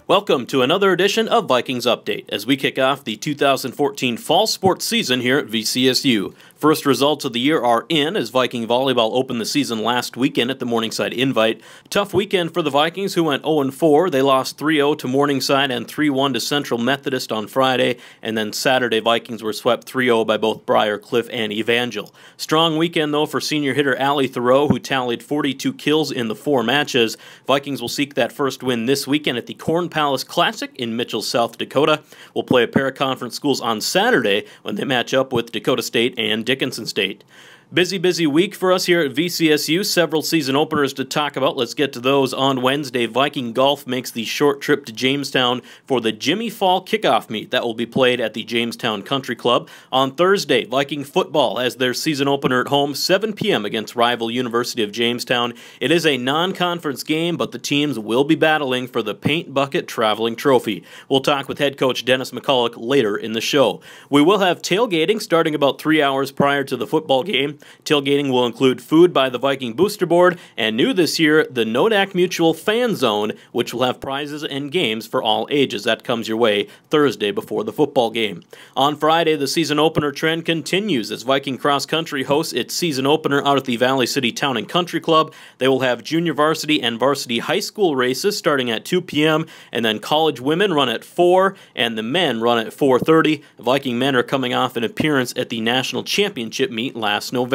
Welcome to another edition of Vikings Update as we kick off the 2014 fall sports season here at VCSU. First results of the year are in as Viking volleyball opened the season last weekend at the Morningside Invite. Tough weekend for the Vikings, who went 0-4. They lost 3-0 to Morningside and 3-1 to Central Methodist on Friday, and then Saturday Vikings were swept 3-0 by both Briar Cliff and Evangel. Strong weekend though for senior hitter Allie Thoreau, who tallied 42 kills in the 4 matches. Vikings will seek that first win this weekend at the Corn Palace Classic in Mitchell, South Dakota. We'll play a pair of conference schools on Saturday when they match up with Dakota State and Dickinson State. Busy week for us here at VCSU. Several season openers to talk about. Let's get to those. On Wednesday, Viking Golf makes the short trip to Jamestown for the Jimmy Fall kickoff meet. That will be played at the Jamestown Country Club. On Thursday, Viking football has their season opener at home, 7 p.m. against rival University of Jamestown. It is a non-conference game, but the teams will be battling for the Paint Bucket Traveling Trophy. We'll talk with head coach Dennis Michalek later in the show. We will have tailgating starting about 3 hours prior to the football game. Tailgating will include food by the Viking Booster Board, and new this year, the Nodak Mutual Fan Zone, which will have prizes and games for all ages. That comes your way Thursday before the football game. On Friday, the season opener trend continues as Viking Cross Country hosts its season opener out at the Valley City Town and Country Club. They will have junior varsity and varsity high school races starting at 2 p.m., and then college women run at 4, and the men run at 4:30. Viking men are coming off an appearance at the National Championship meet last November.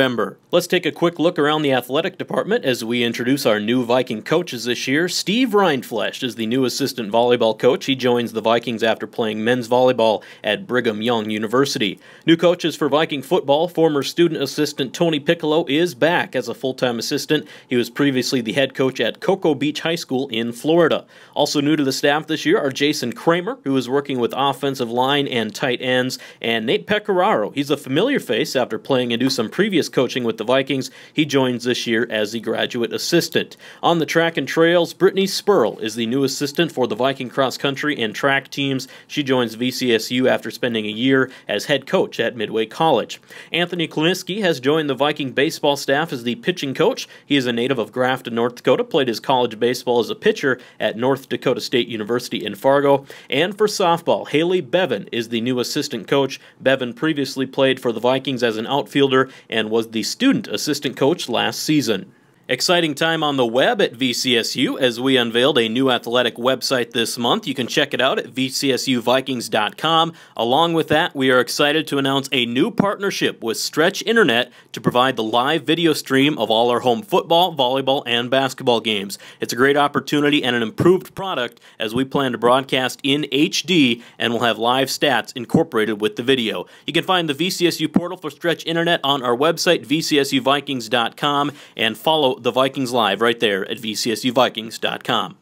Let's take a quick look around the athletic department as we introduce our new Viking coaches this year. Steve Rindflesch is the new assistant volleyball coach. He joins the Vikings after playing men's volleyball at Brigham Young University. New coaches for Viking football, former student assistant Tony Piccolo is back as a full-time assistant. He was previously the head coach at Cocoa Beach High School in Florida. Also new to the staff this year are Jason Kramer, who is working with offensive line and tight ends, and Nate Pecoraro. He's a familiar face after playing into some previous coaching with the Vikings. He joins this year as the graduate assistant. On the track and trails, Brittany Spurl is the new assistant for the Viking cross country and track teams. She joins VCSU after spending a year as head coach at Midway College. Anthony Kliniski has joined the Viking baseball staff as the pitching coach. He is a native of Grafton, North Dakota, played his college baseball as a pitcher at North Dakota State University in Fargo. And for softball, Haley Bevan is the new assistant coach. Bevan previously played for the Vikings as an outfielder and was the student assistant coach last season. Exciting time on the web at VCSU as we unveiled a new athletic website this month. You can check it out at VCSUVikings.com. Along with that, we are excited to announce a new partnership with Stretch Internet to provide the live video stream of all our home football, volleyball, and basketball games. It's a great opportunity and an improved product as we plan to broadcast in HD and will have live stats incorporated with the video. You can find the VCSU portal for Stretch Internet on our website, VCSUVikings.com, and follow the Vikings live right there at VCSUVikings.com.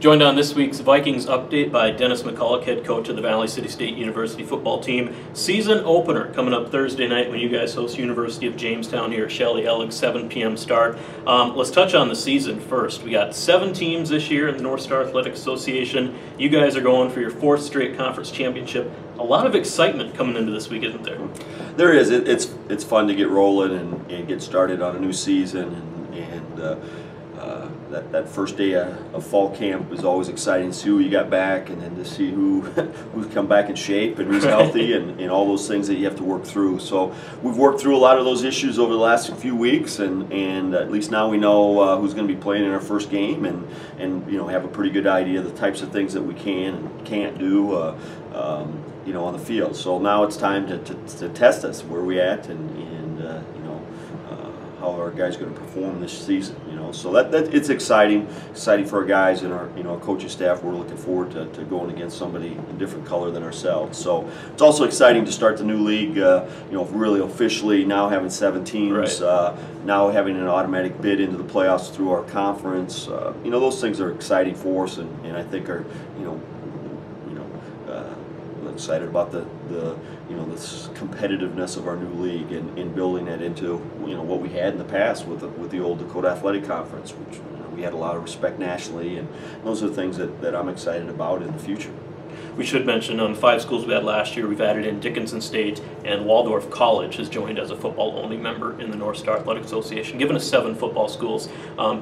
Joined on this week's Vikings Update by Dennis Michalek, head coach of the Valley City State University football team. Season opener coming up Thursday night when you guys host University of Jamestown here at Shelley Ellig, 7 p.m. start. Let's touch on the season first. We got 7 teams this year in the North Star Athletic Association. You guys are going for your 4th straight conference championship. A lot of excitement coming into this week, isn't there? There is. It's fun to get rolling and get started on a new season. That first day of fall camp is always exciting to see who you got back, and then to see who's come back in shape and who's healthy, and all those things that you have to work through. So we've worked through a lot of those issues over the last few weeks, and at least now we know who's going to be playing in our first game, and have a pretty good idea of the types of things that we can and can't do on the field. So now it's time to test us where we at and how our guys are going to perform this season. So that it's exciting for our guys and our coaching staff. We're looking forward to going against somebody a different color than ourselves. So it's also exciting to start the new league. Really officially now having 7 teams. Right. Now having an automatic bid into the playoffs through our conference. Those things are exciting for us, and I think are excited about this competitiveness of our new league and building that into what we had in the past with the old Dakota Athletic Conference, which we had a lot of respect nationally, and those are the things that I'm excited about in the future. We should mention 5 schools we had last year. We've added in Dickinson State, and Waldorf College has joined as a football-only member in the North Star Athletic Association, giving us 7 football schools.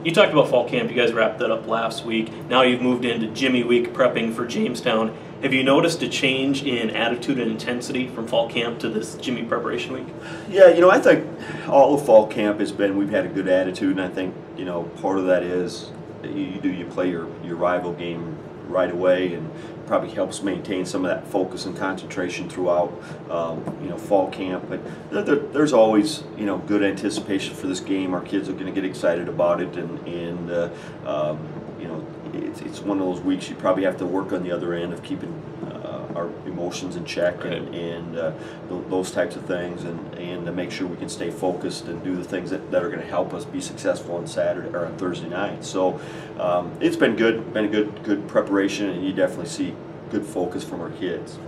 You talked about fall camp. You guys wrapped that up last week. Now you've moved into Jimmy Week prepping for Jamestown. Have you noticed a change in attitude and intensity from fall camp to this Jimmy preparation week? Yeah, I think all of fall camp has been, we've had a good attitude, and I think, part of that is you play your rival game right away, and probably helps maintain some of that focus and concentration throughout fall camp. But there's always good anticipation for this game. Our kids are going to get excited about it, and it's one of those weeks you probably have to work on the other end of keeping our emotions in check, right, and those types of things, and to make sure we can stay focused and do the things that are going to help us be successful on Saturday or on Thursday night. So it's been a good preparation, and you definitely see good focus from our kids.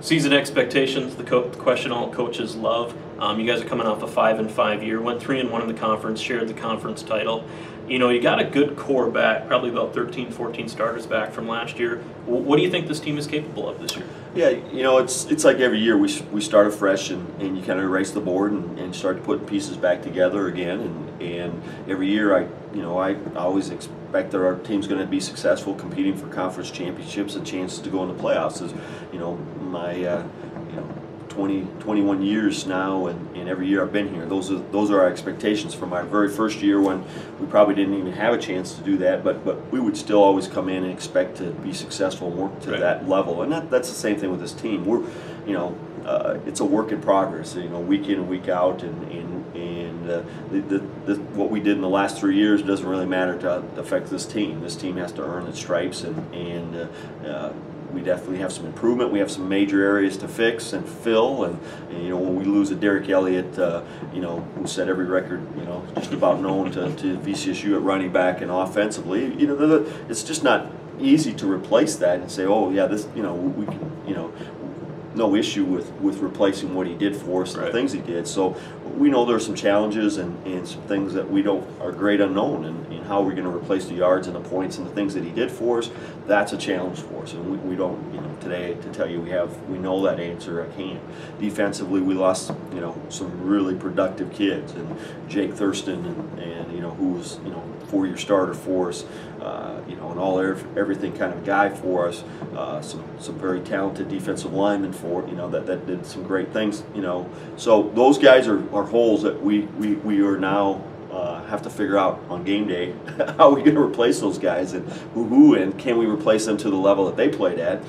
Season expectations, the question all coaches love. You guys are coming off a 5-5 year, went 3-1 in the conference, shared the conference title. You got a good core back, probably about 13, 14 starters back from last year. What do you think this team is capable of this year? Yeah, it's like every year we start afresh, and you kind of erase the board and start putting pieces back together again. And every year I always expect that our team's going to be successful, competing for conference championships and chances to go in the playoffs. As my 21 years now, and every year I've been here, those are our expectations from our very first year, when we probably didn't even have a chance to do that, but we would still always come in and expect to be successful and work to right, that level. And that's the same thing with this team. We're it's a work in progress, week in and week out, and what we did in the last 3 years doesn't really matter to affect this team. This team has to earn its stripes, and we definitely have some improvement. We have some major areas to fix and fill, and when we lose a Derek Elliott, who set every record, just about known to VCSU at running back and offensively, it's just not easy to replace that and say, oh yeah, this, we can, no issue with replacing what he did for us and right, the things he did. So we know there are some challenges and some things that we don't are great unknown, and how we're going to replace the yards and the points and the things that he did for us. That's a challenge for us, and we don't, today to tell you we know that answer. I can't. Defensively, we lost some really productive kids, and Jake Thurston, and who was 4-year starter for us, and everything kind of guy for us. Some very talented defensive linemen for that did some great things. So those guys are holes that we are now have to figure out on game day. How are we going to replace those guys, and and can we replace them to the level that they played at?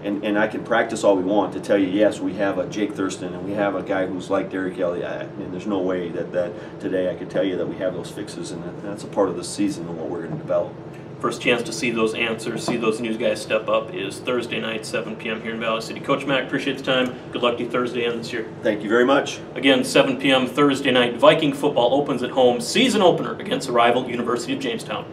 And I can practice all we want to tell you, yes, we have a Jake Thurston, and we have a guy who's like Derek Elliott, and there's no way that today I could tell you that we have those fixes, and that's a part of the season and what we're going to develop. First chance to see those answers, see those news guys step up, is Thursday night, 7 p.m. here in Valley City. Coach Mack, appreciate the time. Good luck to you Thursday and this year. Thank you very much. Again, 7 p.m. Thursday night, Viking football opens at home, season opener against the rival University of Jamestown.